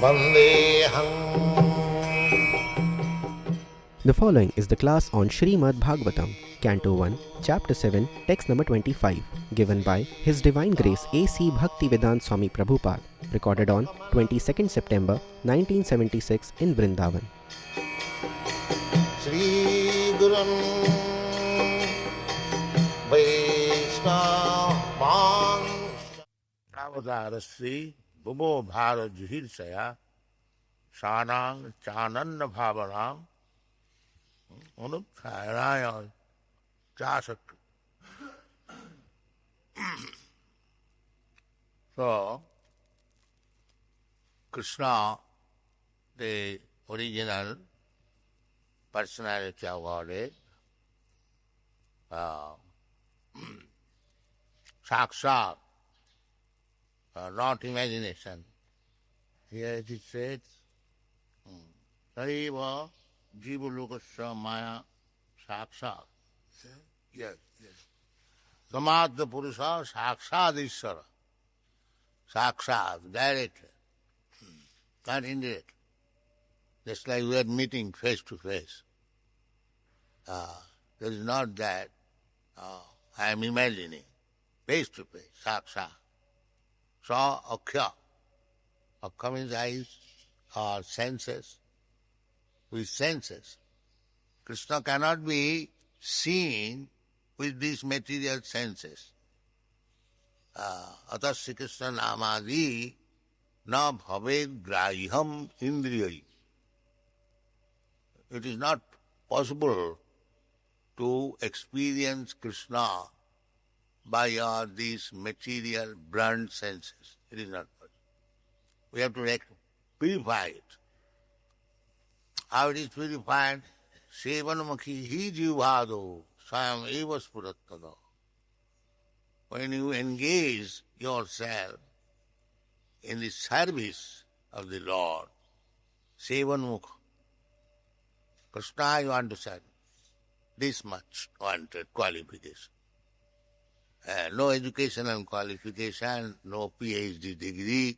Vandeham. The following is the class on Srimad Bhagavatam, Canto 1, Chapter 7, Text number 25, given by His Divine Grace A.C. Bhaktivedanta Swami Prabhupada, recorded on 22nd September 1976 in Vrindavan. Shri Gurun Vaishnava Avatarasri Bubo Bhara Juhirsaya Sanang Chananda Bhavanam Anupchayaya Chasak. So, Krishna, the original personality of Godhead, Sakshat, not imagination. Here it is said, Saiva Jivalokasya Maya Sakshat. Yes, yes. Samadha Purusha Sakshat Ishvara. Sakshat, direct, not indirect. Just like we are meeting face to face. There is not that I am imagining. Face to face, saksha. Sa akhya. Akhya means eyes or senses. With senses. Krishna cannot be seen with these material senses. Atasya Krishna namadi na bhaved graham indriyai. It is not possible to experience Krishna by these material blunt senses. It is not possible. We have to purify it. How it is purified? Sevanamukhi hi jivado swayam eva spurattada. When you engage yourself in the service of the Lord, Sevanmukha, Krishna you want to serve. This much wanted qualification. No educational qualification, no PhD degree,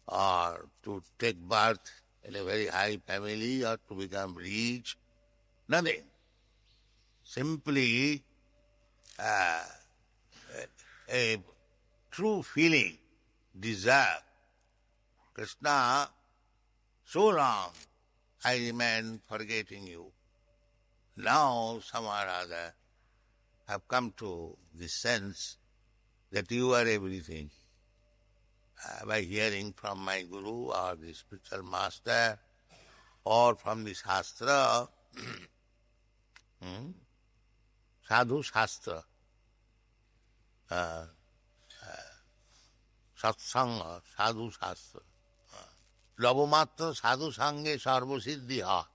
or to take birth in a very high family or to become rich, nothing. Simply a true feeling, desire. Krishna, so long I remain forgetting you. Now, somehow or other, have come to the sense that you are everything. By hearing from my Guru or the spiritual master or from the Shastra, Sadhu Shastra, Satsanga, Sadhu Shastra, Lavamatra Sadhu Sange Sarva Siddhiha.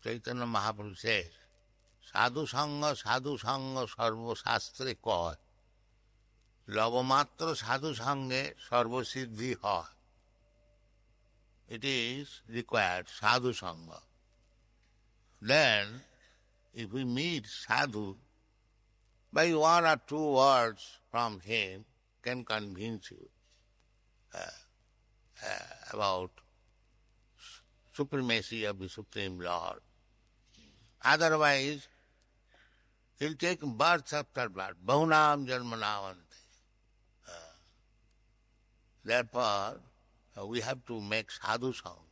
Chaitanya Mahaprabhu says, Sadhu Sangha Sarva Shastre Koi. Lavamatra Sadhu Sange Sarva Siddhi Hai. It is required, Sadhu Sangha. Then, if we meet Sadhu, by one or two words from him can convince you about supremacy of the Supreme Lord. Otherwise, he'll take birth after birth. Bahunam janmanavante. Therefore, we have to make sadhu song.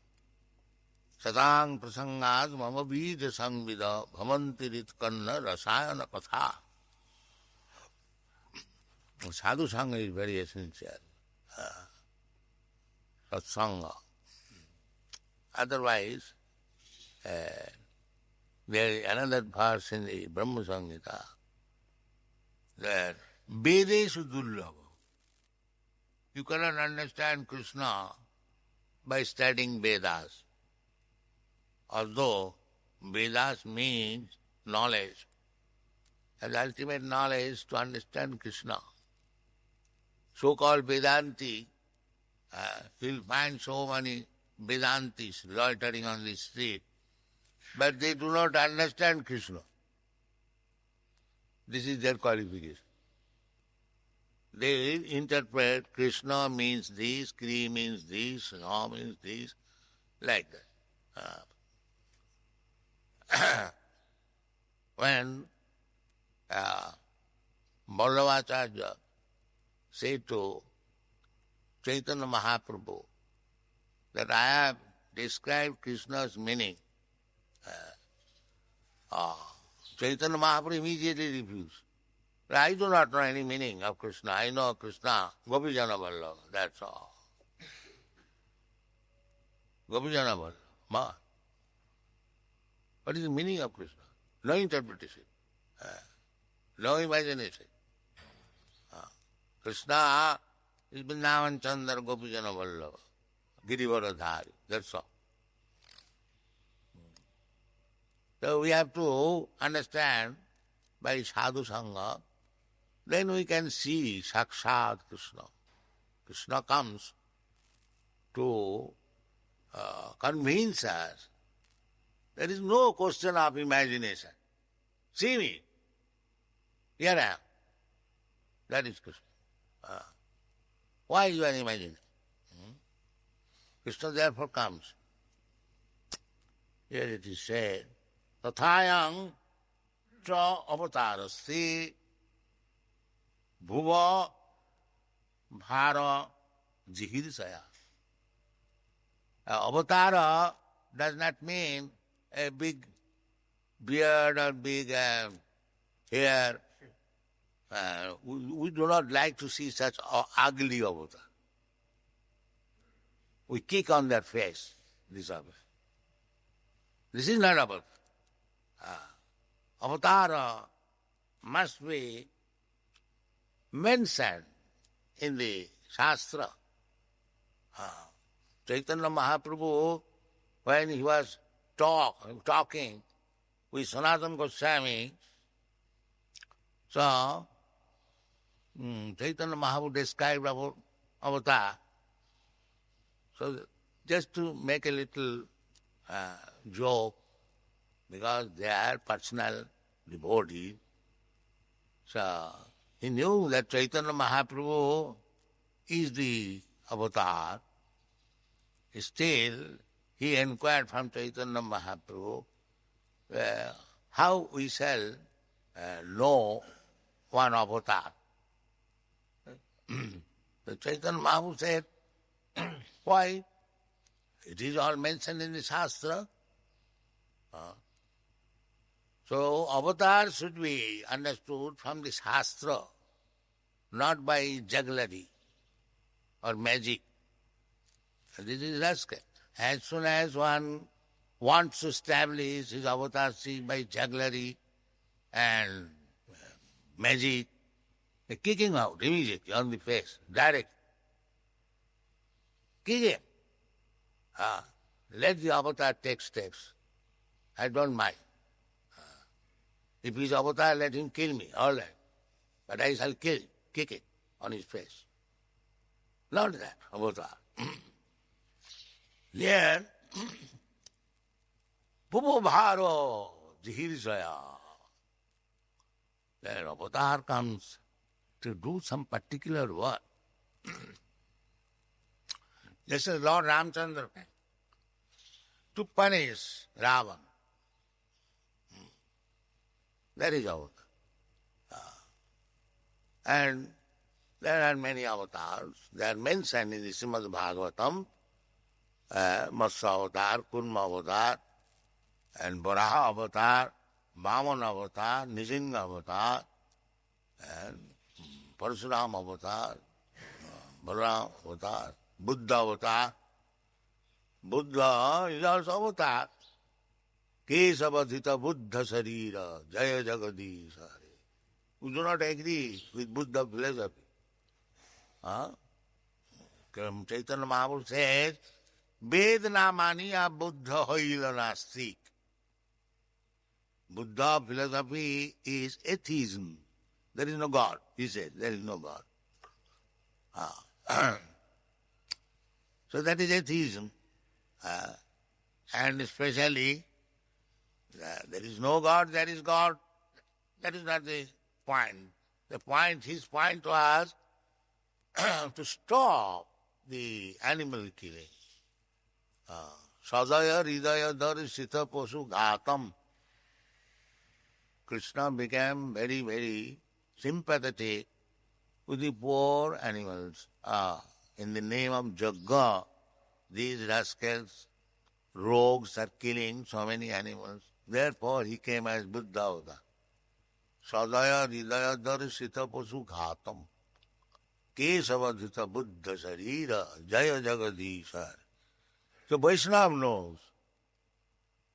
Satang prasangad mama vida sangvida bhavantirit kanna rasayana katha. Sadhu sangha is very essential. Satsanga. Otherwise, there is another verse in the Brahma Samhita that Vedeshu Dullabha. You cannot understand Krishna by studying Vedas. Although Vedas means knowledge, and ultimate knowledge is to understand Krishna. So-called Vedanti, you'll find so many Vedantis loitering on the street, but they do not understand Krishna. This is their qualification. they interpret Krishna means this, Kri means this, Ram means this, like that. When Vallabhacharya said to Chaitanya Mahaprabhu that I have described Krishna's meaning, Chaitanya Mahaprabhu immediately refused. I do not know any meaning of Krishna. I know Krishna, Gopijana Vallabha, that's all. Gopijana Vallabha. What is the meaning of Krishna? No interpretation. No imagination. Krishna is Vrindavan Chandra Gopijana Vallabha, Girivara, that's all. So we have to understand by sadhu sangha, then we can see Sakshat Krishna. Krishna comes to convince us. There is no question of imagination. See me. Here I am. That is Krishna. Why you are imagining? Krishna therefore comes. Here it is said, Tathayang cha avatarasti bhuva bhara jihirsaya. Avatara does not mean a big beard or big hair. We do not like to see such ugly avatar. We kick on their face, this avatar. This is not avatar. Avatar must be mentioned in the Shastra. Chaitanya Mahaprabhu, when he was talking with Sanatana Goswami, so Chaitanya Mahaprabhu described about avatar. So just to make a little joke, because they are personal devotees, so he knew that Chaitanya Mahaprabhu is the avatar. Still, he inquired from Chaitanya Mahaprabhu how we shall know one avatar. The Chaitanya Mahaprabhu said, why? It is all mentioned in the Shastra. So avatar should be understood from the Shastra, not by jugglery or magic. This is rascal. As soon as one wants to establish his avatarship by jugglery and magic, they kick him out immediately on the face, direct. Kick him. Let the avatar take steps. I don't mind. If he's avatar, let him kill me, all right. But I shall kick it on his face. Not that avatar. Here, Pupobharo Jihirsaya. Then avatar comes to do some particular work. This is Lord Ramchandra to punish Ravan. That is avatar. And there are many avatars. They are mentioned in the Srimad Bhagavatam. Matsya avatar, Kurma avatar, and Varaha avatar, Vaman avatar, Nrisimha avatar, and Parasuram avatar, Balaram avatar, Buddha avatar. Buddha is also avatar. Kesavadhita Buddha Sarira, Jaya Jagadish Hare. We do not agree with Buddha philosophy. Chaitanya Mahaprabhu says, Vedana maniya Buddha hoila nastik. Buddha philosophy is atheism. There is no God, he said. There is no God. So that is atheism. And especially, there is no God, there is God. That is not the point. His point was to stop the animal killing. Sadaya Hridaya Darsita Pasu Ghatam. Krishna became very, very sympathetic with the poor animals. In the name of Jagga, these rascals, rogues are killing so many animals. Therefore he came as Buddha Avatar. Sadaya Hridaya Darsita Pasu Ghatam. Kesavadhita Buddha Sarira Jaya Jagadishar. So Vaishnava knows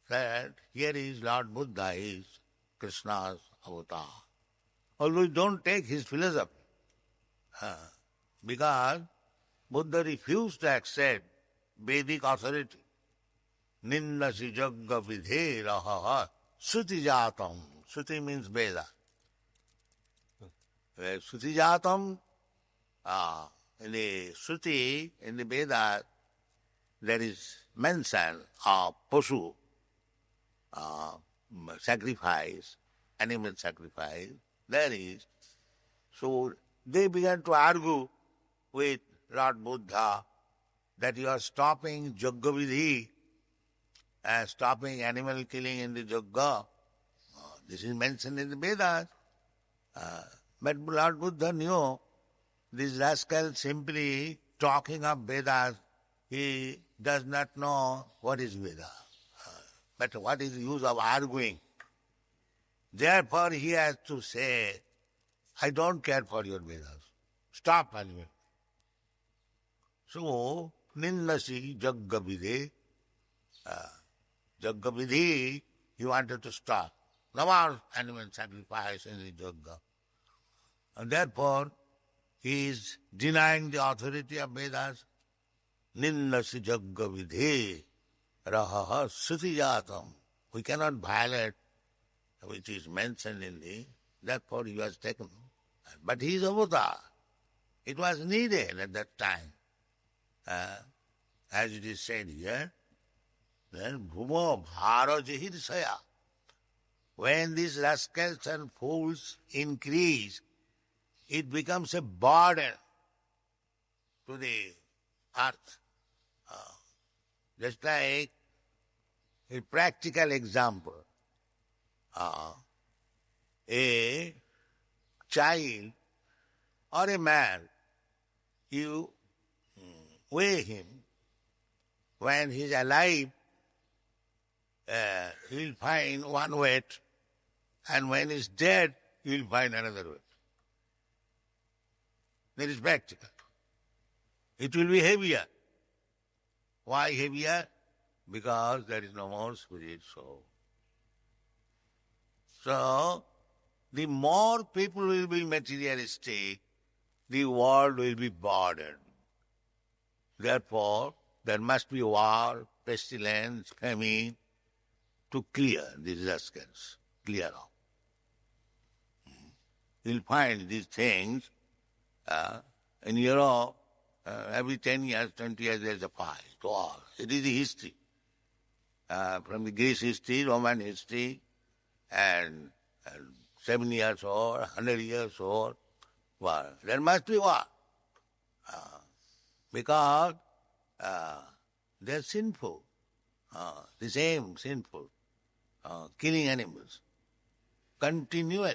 that here is Lord Buddha, is Krishna's avatar. Although we don't take his philosophy, because Buddha refused to accept Vedic authority. Nindasi jagga vidhe raha suti jatam. Suti means Veda. Suti jatam, in the Suti, in the Veda, there is mention of Pasu, sacrifice, animal sacrifice. There is. So they began to argue with Lord Buddha that you are stopping Jagga Vidhi, stopping animal killing in the Jagga. This is mentioned in the Vedas. But Lord Buddha knew these rascals simply talking of Vedas. He does not know what is Veda. But what is the use of arguing? Therefore he has to say, I don't care for your Vedas. Stop arguing. So, Nindasi Jagga Vidhi. Jagga Vidhi, he wanted to stop. No more animal sacrifice in the Jagga. And therefore, he is denying the authority of Vedas. Nindasi Jagga Vidhi Raha Suti Jatam. We cannot violate which is mentioned in the, therefore he was taken. But he is avatar. It was needed at that time. As it is said here, then Bhumo Bhara Jihirsaya. When these rascals and fools increase, it becomes a burden to the earth. Just like a practical example. A child or a man, you weigh him. When he is alive, he will find one weight, and when he is dead, he will find another weight. That is practical. It will be heavier. Why heavier? Because there is no more spirit soul. So, the more people will be materialistic, the world will be burdened. Therefore, there must be war, pestilence, famine, to clear these rascals, clear off. You'll find these things in Europe, every 10 years, 20 years there is a fight, war. It is the history. From the Greece history, Roman history, and 7 years old, 100 years old, war. There must be war. Because they are sinful, the same sinful, killing animals, continual.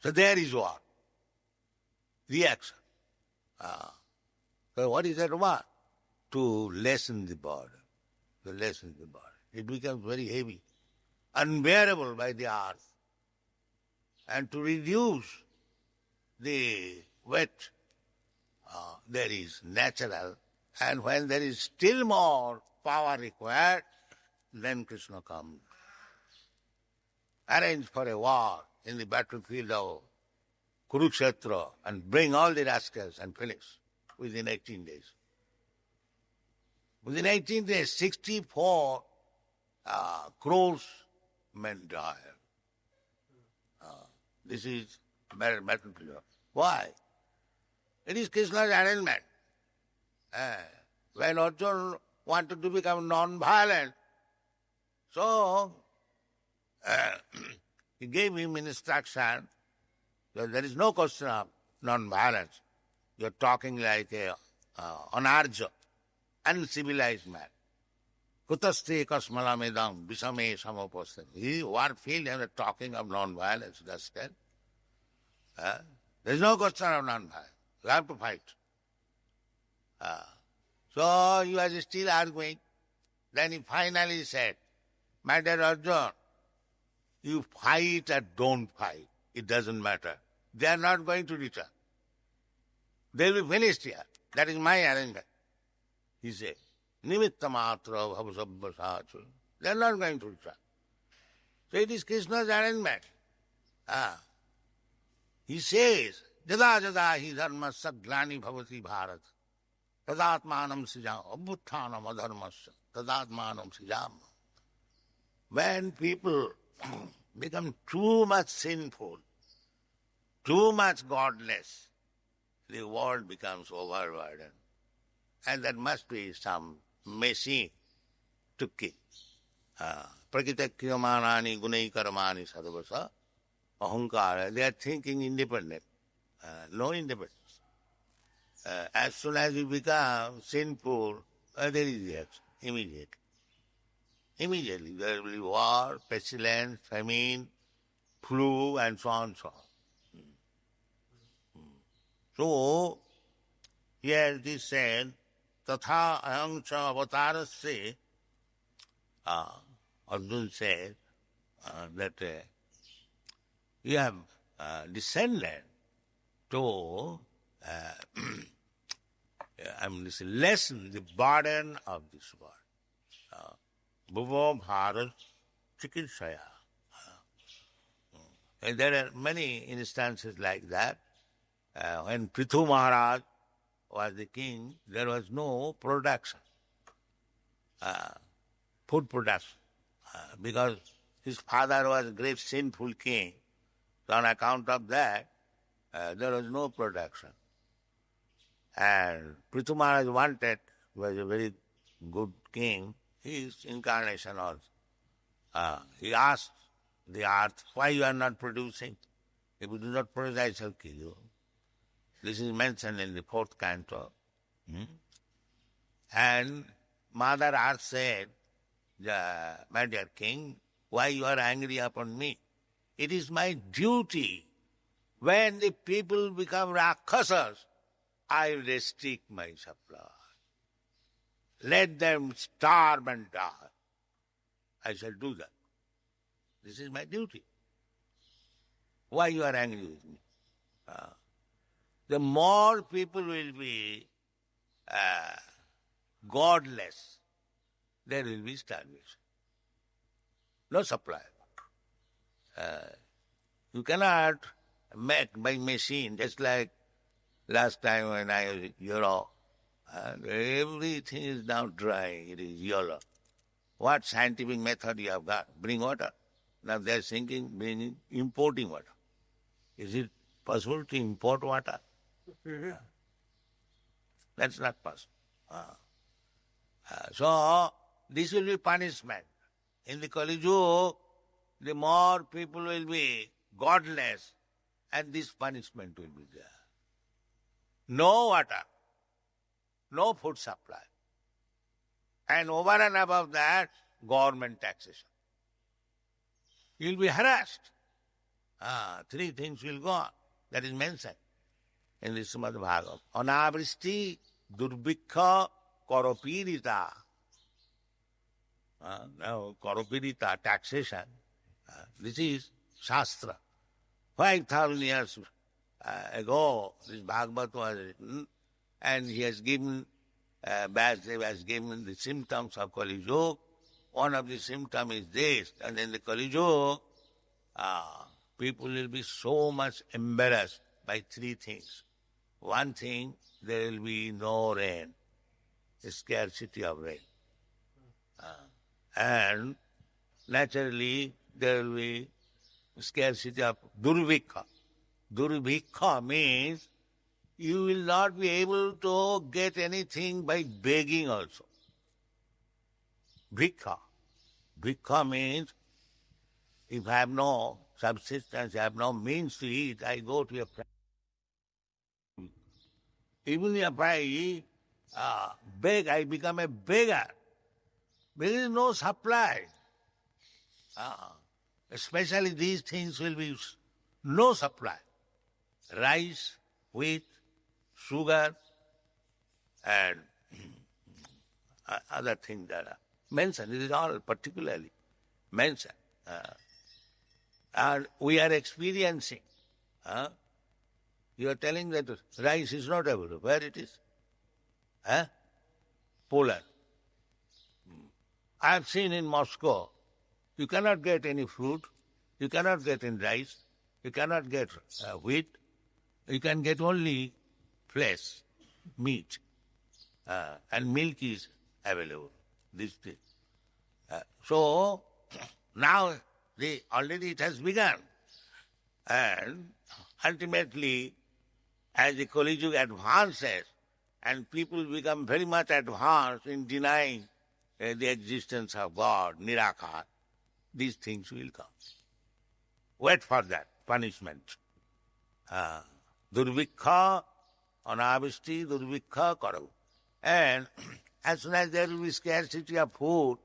So there is war, reaction. So what is that war? To lessen the burden, to lessen the burden. It becomes very heavy, unbearable by the earth. And to reduce the weight, there is natural. And when there is still more power required, then Krishna comes. Arrange for a war in the battlefield of Kurukshetra and bring all the rascals and finish within 18 days. Within 18 days, 64 crores men died. This is battlefield. Why? It is Krishna's arrangement. When Arjuna wanted to become non-violent, so he gave him instruction that there is no question of non-violence. You're talking like a anarja, uncivilized man. Kutaste kasmalamedam visame samopastham. What field they are talking of non-violence, that's that. There's no question of non-violence. You have to fight. So he was still arguing. Then he finally said, my dear Arjun, you fight or don't fight, it doesn't matter. They are not going to return. They will be finished here. That is my arrangement. He said, Nimitta matra bhavasabhasachu. They are not going to return. So it is Krishna's arrangement. He says, Jada jada hi dharma saglani bhavati bharat. Tadatmanam sijam abhuttanam adharmasya. Tadatmanam sijam. When people become too much sinful, too much godless, the world becomes overburdened. And there must be some machine to kill. Prakita kriyamanani gunai karamani sarvasa ahankara. They are thinking independent. No independence. As soon as you become sinful, there is reaction, immediately. Immediately there will be war, pestilence, famine, flu, and so on and so on. So, here it is said, Tatha aham cha avatarasya, Arjuna said that you have descended to lessen the burden of this world. Bhuvo Bharat Chikitsaya. And there are many instances like that. When Prithu Maharaj was the king, there was no production, food production, because his father was a great sinful king. So on account of that, there was no production. And Prithu Maharaj wanted, was a very good king, his incarnation also. He asked the earth, why you are not producing? If you do not produce, I shall kill you. This is mentioned in the 4th canto. And Mother Earth said, my dear king, why you are angry upon me? It is my duty. When the people become Rakshasas, I restrict my supply. Let them starve and die. I shall do that. This is my duty. Why you are angry with me? The more people will be godless, there will be starvation. No supply. You cannot make by machine, just like last time when I was in Europe, everything is now dry, it is yellow. What scientific method you have got? Bring water. Now they are thinking, importing water. Is it possible to import water? That's not possible. So, this will be punishment. In the Kali Yuga, the more people will be godless, and this punishment will be there. No water, no food supply. And over and above that, government taxation. You will be harassed. 3 things will go on. That is mentioned in the Srimad Bhagavatam. Anavristi, durbhikha, karopirita. Now, karopirita, taxation. This is Shastra. 5,000 years ago, this Bhagavad was written, and he has given, Vasudev has given the symptoms of Kali Yuga. One of the symptoms is this, and in the Kali Yuga, people will be so much embarrassed by 3 things. One thing, there will be no rain, a scarcity of rain. And naturally, there will be scarcity of durbhikha. Durbhikha means you will not be able to get anything by begging also. Bhikha. Bhikha means if I have no subsistence, I have no means to eat, I go to a friend. Even if I beg, I become a beggar. There is no supply. Especially these things will be no supply. Rice, wheat, sugar, and other things that are mentioned. It is all particularly mentioned. And we are experiencing. You are telling that rice is not available. Where it is? Poland. I have seen in Moscow, you cannot get any fruit, you cannot get any rice, you cannot get wheat, you can get only flesh, meat, and milk is available. This thing. So now already it has begun, and ultimately, as the Kali Yuga advances, and people become very much advanced in denying the existence of God, Nirakar, these things will come. Wait for that punishment. Durvikha, anavishti, durvikha karav. And as soon as there will be scarcity of food,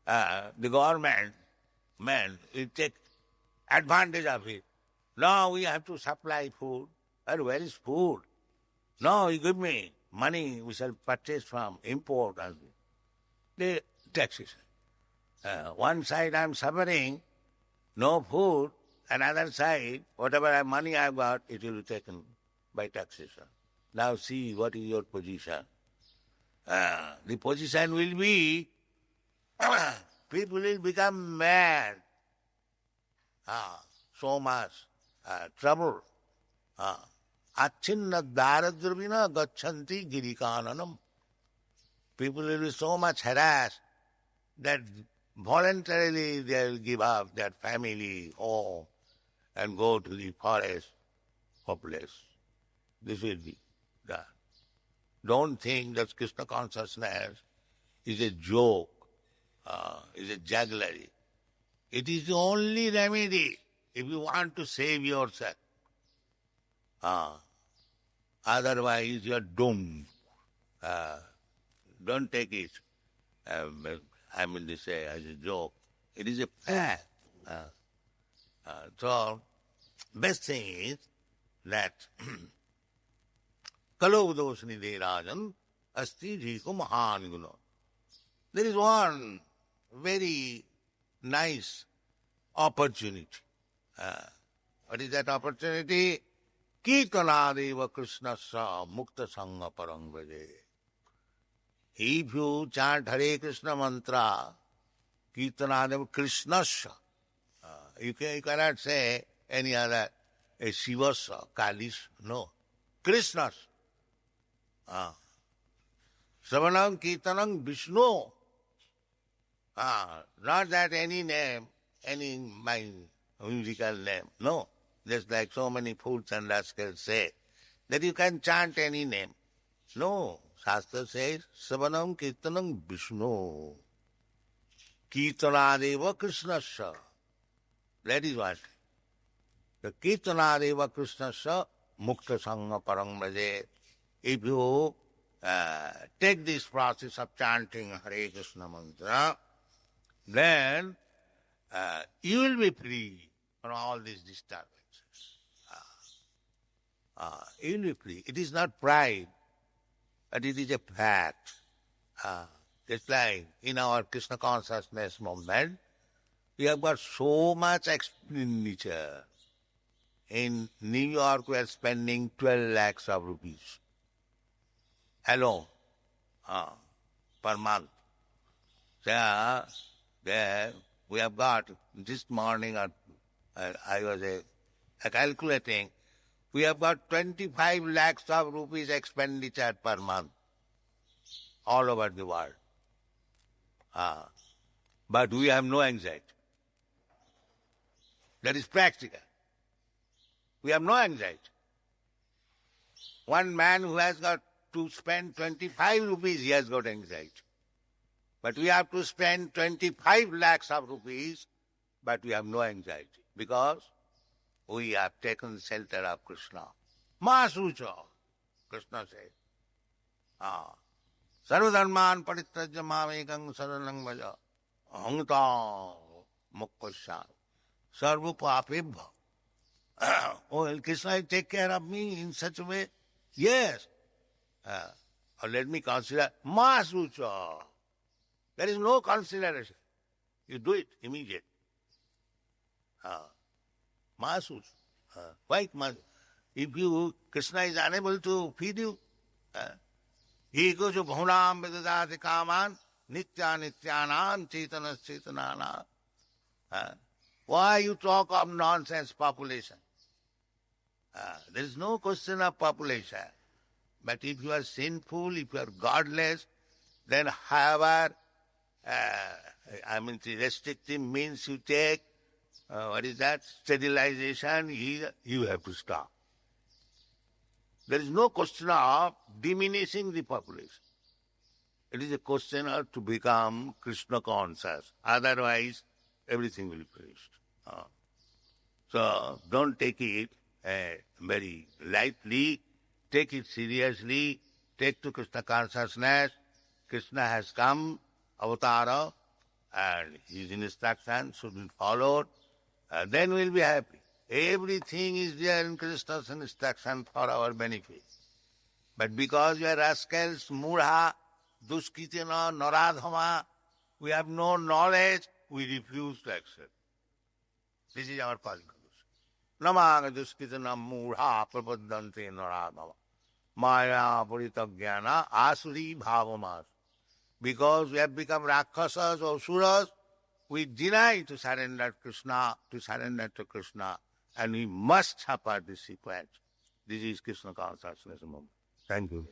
the government will take advantage of it. Now we have to supply food. And where is food? No, you give me money, we shall purchase from import. And the taxation. One side I am suffering, no food. Another side, whatever money I have got, it will be taken by taxation. Now see what is your position. The position will be, people will become mad. So much trouble. Achinna daradravina gachanti girikananam. People will be so much harassed that voluntarily they will give up their family, home, and go to the forest, hopeless. This will be done. Don't think that Krishna consciousness is a joke, is a jugglery. It is the only remedy if you want to save yourself. Otherwise you are doomed. Don't take it, I mean to say, as a joke. It is a fact. So, best thing is that Kalo Doshni Rajan Asti Jiko Mahan Guna. There is one very nice opportunity. What is that opportunity? Kirtanadeva Krishnasya Mukta Sangha Parangvaje. If you chant Hare Krishna mantra, Kirtanadeva Krishnasya, you cannot say any other, a Shivasya, Kalish, no. Krishnas. Savanam Kirtanam Vishnu. Not that any name, any musical name, no. Just like so many fools and rascals say, that you can chant any name. No. Shastra says, Savanam Kirtanam Vishnu. Kirtanadeva Krishnasya. That is what. The Kirtanadeva Krishnasya Mukta Sangha Parangvaje. If you take this process of chanting Hare Krishna mantra, then you will be free from all these disturbances. You will be free. It is not pride, but it is a fact. Just like in our Krishna consciousness movement, we have got so much expenditure. In New York, we are spending 12 lakhs of rupees alone per month. So, there we have got, this morning I was calculating, we have got 25 lakhs of rupees expenditure per month all over the world. But we have no anxiety. That is practical. We have no anxiety. One man who has got to spend 25 rupees, he has got anxiety. But we have to spend 25 lakhs of rupees, but we have no anxiety because we have taken shelter of Krishna. Masucha. Krishna said. Sarvadharman parityajya mamekam saranam bhaja ahangta mokkhasyami sarva papebha. Oh, Krishna will take care of me in such a way? Yes. Or let me consider Mahasucha. There is no consideration. You do it immediately. Mahasucha. Why Mahasucha? If Krishna is unable to feed you, he goes to bhunam vedadati kaman nitya nityanam chetanas chetanana. Why you talk of nonsense population? There is no question of population. But if you are sinful, if you are godless, then however, the restrictive means you take, sterilization, you have to stop. There is no question of diminishing the population. It is a question of to become Krishna conscious. Otherwise, everything will be finished. So don't take it very lightly. Take it seriously. Take to Krishna consciousness. Krishna has come, avatara, and his instruction should be followed. Then we'll be happy. Everything is there in Krishna's instruction for our benefit. But because we are rascals, mudha, duskritina, naradhama, we have no knowledge, we refuse to accept. This is our position. Namaga duskritina mudha prapaddante naradhama. Maya purita jnana asuri bhavamas. Because we have become rakshasas or suras, we deny to surrender to Krishna, and we must have participate. This is Krishna consciousness moment. Thank you.